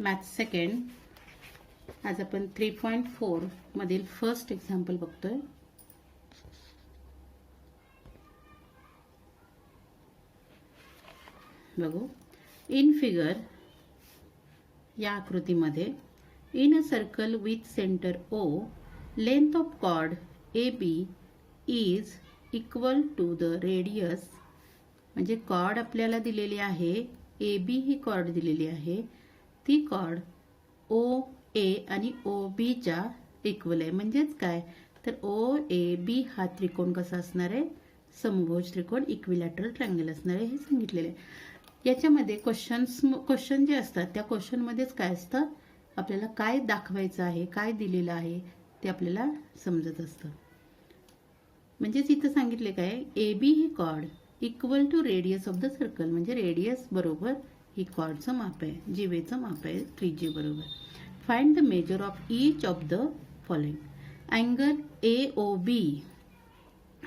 Maths second आज आपण 3.4 मधील फर्स्ट एक्झाम्पल बघतोय. बघू. इन फिगर या आकृतीमध्ये in a circle with centre O length of chord A B is equal to the radius. म्हणजे कॉर्ड आपल्याला दिलेली आहे, ए बी ही कॉर्ड दिलेली आहे, ती कॉर्ड ओ ए आणि ओ बीच्या इक्वल आहे. म्हणजेच काय तर ओ ए बी हा त्रिकोण कसा असणार आहे, समभुज त्रिकोण, इक्विलॅटरल ट्रायंगल असणार आहे हे सांगितलेले आहे. याच्यामध्ये क्वेश्चन जे असतात त्या क्वेश्चनमध्येच काय असतं, आपल्याला काय दाखवायचं आहे, काय दिलेलं आहे ते आपल्याला समजत असतं. म्हणजेच इथं सांगितले काय, ए बी ही chord equal to radius of the circle. म्हणजे रेडियस बरोबर ही कॉर्डचं माप आहे, जीवेचं माप आहे, त्रिज्ये बरोबर. Find the measure of each of the following. Angle A O B,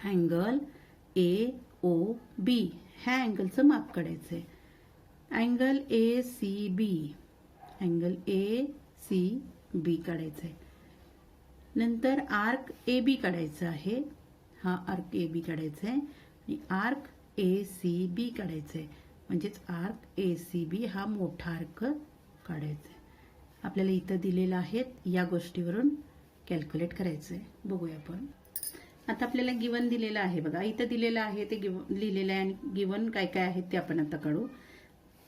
angle A O B ह्या अँगलचं माप काढायचं आहे. Angle A C B, angle A C B काढायचं आहे. नंतर आर्क ए बी काढायचा आहे, हा आर्क ए बी काढायचा आहे आणि आर्क ए सी बी काढायचं आहे. म्हणजेच आर्क ए सी बी हा मोठा आर्क काढायचा आहे. आपल्याला इथं दिलेलं आहे, या गोष्टीवरून कॅल्क्युलेट करायचं आहे. बघूया आपण. आता आपल्याला गिवन दिलेलं आहे बघा, इथं दिलेलं आहे ते लिहिलेलं आहे आणि गिवन काय काय आहेत ते आपण आता काढू.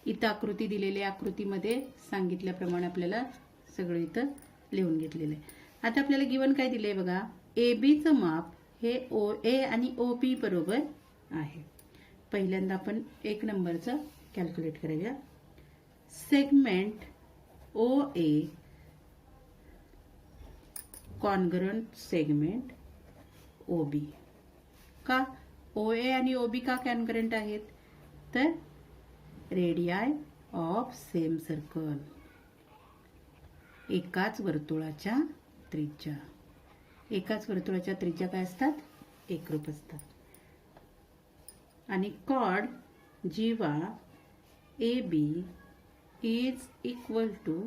इथं आकृती दिलेली आहे, आकृतीमध्ये सांगितल्याप्रमाणे आपल्याला सगळं इथं लिहून घेतलेलं आहे. आता आपल्याला गिवन काय दिलंय बघा, ए बीचं माप हे ओ ए आणि ओ बी बरोबर आहे. पहिल्यांदा आपण एक नंबरचं कॅल्क्युलेट करूया. Segment O A congruent segment O B. का ओ ए आणि ओ बी का कॉन्ग्रुएंट आहेत, तर रेडियाय ऑफ सेम सर्कल, एकाच वर्तुळाच्या त्रिज्या. एकाच वर्तुळाच्या त्रिज्या काय असतात, एकरूप असतात. आणि कॉर्ड जीवा A B is equal to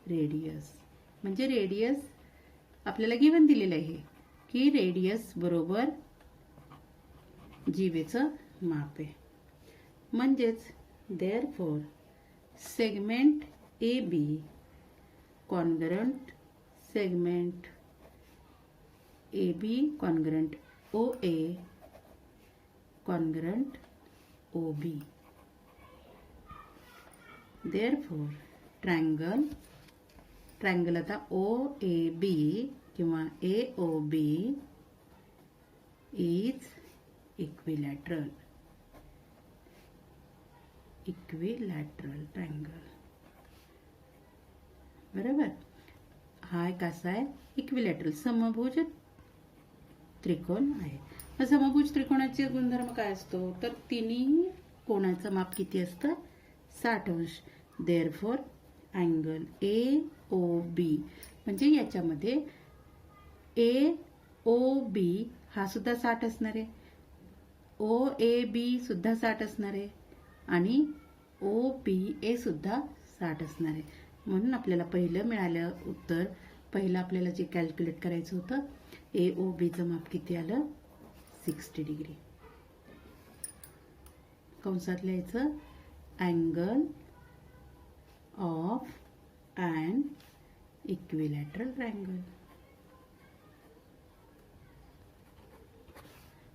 radius. म्हणजे रेडियस आपल्याला गिवन दिलेलं आहे की रेडियस बरोबर जीवेचं माप आहे. म्हणजेच therefore segment A B congruent segment A B congruent O A congruent O B. Therefore triangle आता ओ ए बी किंवा A O B is equilateral triangle. बरोबर. हा एक असा आहे इक्विलॅटरल समभुज त्रिकोण आहे. समभुज त्रिकोणाचे गुणधर्म काय असतो, तर तिन्ही कोणाचं माप किती असतं, 60 अंश. देअरफॉर अँगल ए ओ बी, म्हणजे याच्यामध्ये ए ओ बी हा सुद्धा 60 असणार आहे, ओ ए बी सुद्धा 60 असणार आहे आणि ओ बी ए सुद्धा 60 असणार आहे. म्हणून आपल्याला पहिलं मिळालं उत्तर, पहिलं आपल्याला जे कॅल्क्युलेट करायचं होतं, ए ओ बीचं माप किती आलं, 60 डिग्री. कंसात लिहायचं angle of and equilateral triangle.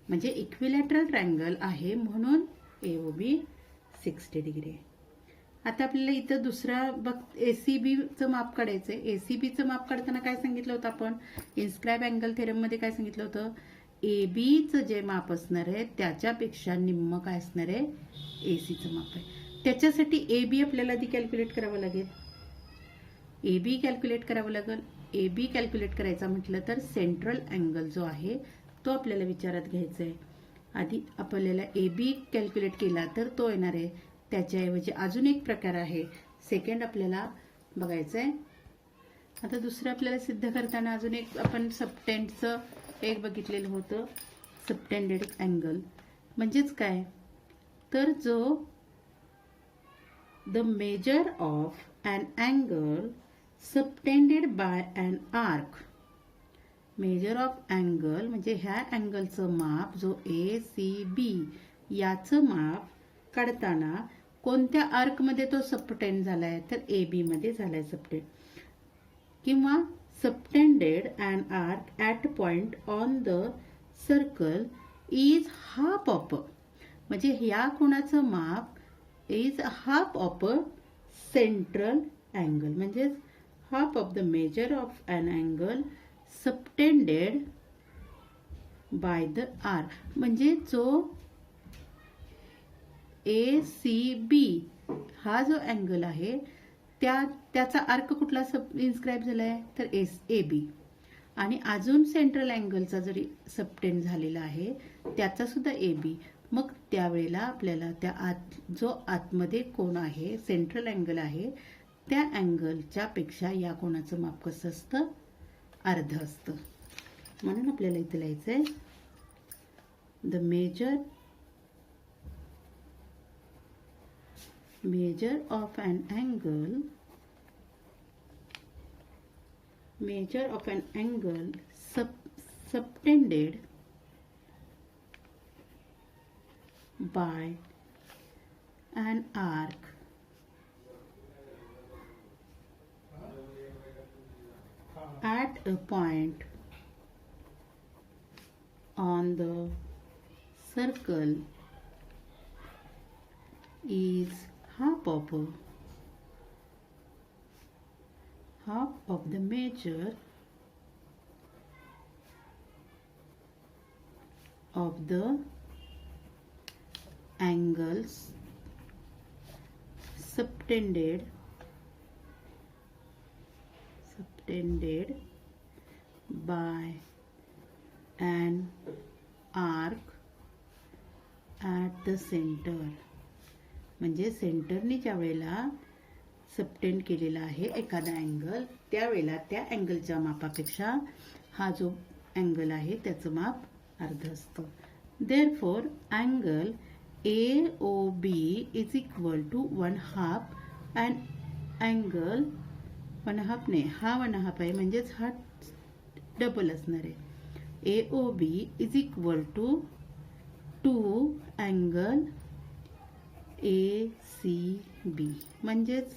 म्हणजे इक्विलॅटरल ट्रायंगल आहे म्हणून ए ओ बी 60 डिग्री. आता आपल्याला इथं दुसरा एसीबीचं माप काढायचं आहे. एसीबीचं माप काढताना काय सांगितलं होतं आपण, इन्स्क्राइब अँगल थेरममध्ये काय सांगितलं होतं, ए बीचं जे माप असणार आहे त्याच्यापेक्षा निम्म काय असणार आहे, एसीचं माप आहे. त्याच्यासाठी ए बी आपल्याला आधी कॅल्क्युलेट करावं लागेल, ए बी कॅल्क्युलेट करावं लागेल. ए बी कॅल्क्युलेट करायचा म्हटलं तर सेंट्रल अँगल जो आहे तो आपल्याला विचारात घ्यायचा आहे. आधी आपल्याला ए बी कॅल्क्युलेट केला तर तो येणार आहे. त्याच्याऐवजी अजून एक प्रकार आहे, सेकंड आपल्याला बघायचं आहे. आता दुसरं आपल्याला सिद्ध करताना अजून एक आपण सबटेंडचं एक बघितलेलं होतं, सबटेंडेड अँगल. म्हणजेच काय, तर जो the measure of an angle subtended by an arc. Measure of angle म्हणजे ह्या अँगलचं माप जो ACB याचं माप काढताना कोणत्या आर्कमध्ये तो सबटेंड झालाय तर AB मध्ये झालाय सबटेंड. किंवा subtended an arc at point on the circle is half of, म्हणजे या कोणाचं माप is half of a central angle, म्हणजे half of the measure of an angle subtended by the arc, म्हणजे जो ACB हा जो अँगल आहे त्याचा आर्क कुठला इन्स्क्राईब झालाय तर AB, आणि अजून सेंट्रल अँगलचा जरी सबटेंड झालेला आहे त्याचा सुद्धा AB. मग त्यावेळेला आपल्याला त्या जो आतमध्ये कोण आहे सेंट्रल अँगल आहे त्या अँगलच्या पेक्षा या कोणाचं माप कसं असतं अर्ध असतं. म्हणून आपल्याला इथे लिहायचंय the measure of an angle subtended by an arc at a point on the circle is half of the measure of the angles subtended by an arc at the center. म्हणजे सेंटरने ज्या वेळेला सबटेंड केलेला आहे एखादा angle त्यावेळेला त्या अँगलच्या मापापेक्षा हा जो अँगल आहे त्याचं माप अर्ध असतं. Therefore angle AOB is equal to 1/2 and angle 1/2 नाही हा 1/2 आहे म्हणजेच हा डबल असणार आहे. AOB is equal to 2 angle ACB, म्हणजेच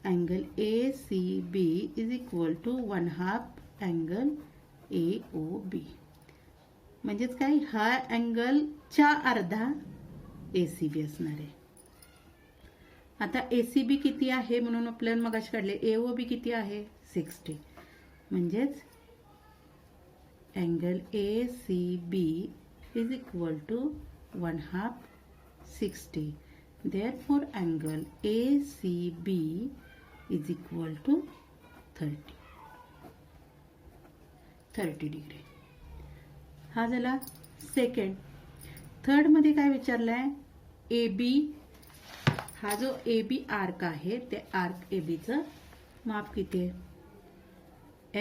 angle ACB is equal to 1/2 angle AOB. म्हणजेच काय हा अँगलच्या अर्धा ACB असणार आहे. आता ACB किती आहे म्हणून आपल्याला मगाशी काढले AOB किती आहे 60, म्हणजेच angle ACB is equal to 1/2 60. Therefore, angle ACB is equal to 30 degree. हा झाला सेकंड. थर्ड मध्ये काय विचारलंय AB, हा जो AB आर्क आहे ते आर्क AB चं माप किती आहे.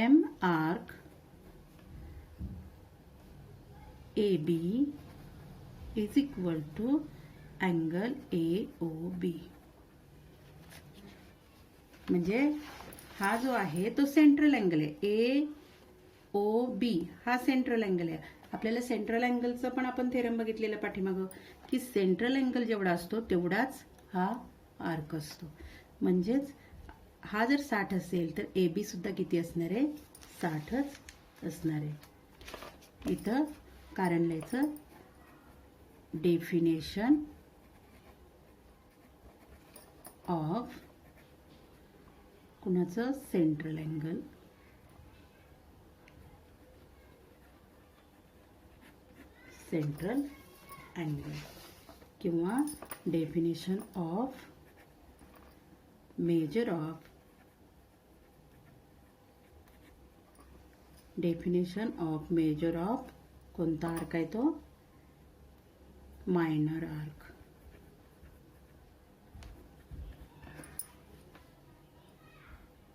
M arc AB is equal to angle AOB. म्हणजे हा जो आहे तो सेंट्रल अँगल आहे. AOB हा सेंट्रल अँगल आहे. आपल्याला सेंट्रल अँगलचं पण आपण थेरम बघितलेलं पाठीमागं की सेंट्रल अँगल जेवढा असतो तेवढाच हा आर्क असतो. म्हणजेच हा जर 60 असेल तर AB सुद्धा किती असणार आहे 60च असणार आहे. इथं कारण लिहायचं डेफिनेशन ऑफ कुणाचं सेंट्रल अँगल किंवा डेफिनेशन ऑफ मेजर ऑफ कोणता आर्क आहे तो मायनर आर्क.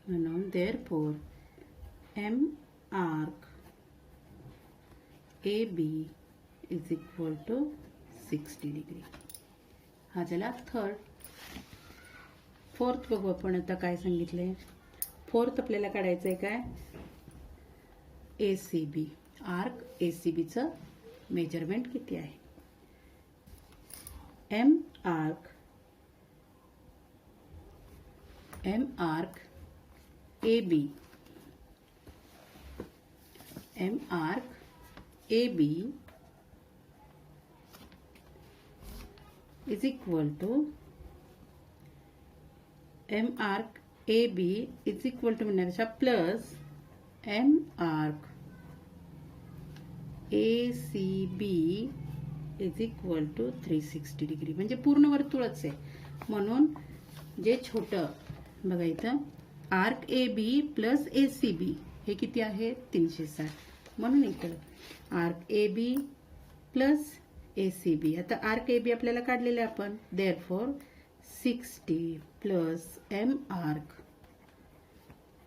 म्हणून therefore M arc AB is equal to 60 degree. हा झाला थर्ड. फोर्थ बघू आपण आता काय सांगितलंय. फोर्थ आपल्याला काढायचं आहे काय, ACB. आर्क ACBचं मेजरमेंट किती आहे. M arc AB is equal to M arc AB is equal to म्हणण्यापेक्षा plus M arc ACB is equal to 360 degree. म्हणजे पूर्ण वर्तुळच आहे म्हणून जे छोटं बघा इथं आर्क AB प्लस ACB हे किती आहे 360. म्हणून इथं आर्क AB प्लस ACB. आता आर्क AB आपल्याला काढलेले आपण, therefore 60 plus M arc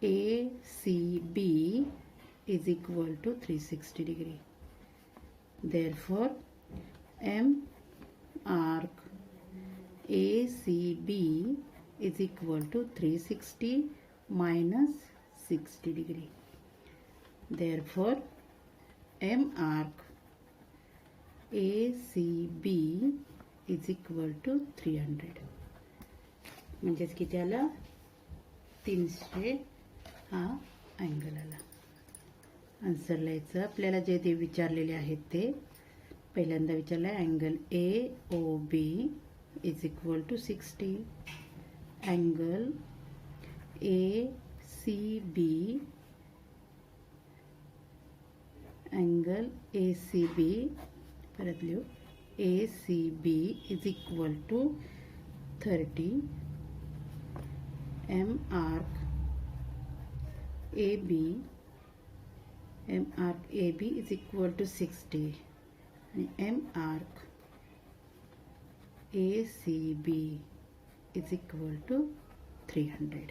ACB is equal to 360 degree. Therefore, M arc ACB is equal to 360 minus 60 degree. Therefore, M arc ACB is equal to 300. म्हणजेच किती आला 300 हा angle आला. Answer लिहायचं आपल्याला जे ते विचारलेले आहेत ते. पहिल्यांदा विचारलं आहे angle AOB is equal to 60. Angle ACB परत लिहू ACB is equal to 30. M arc AB is equal to 60 and M arc ACB is equal to 300.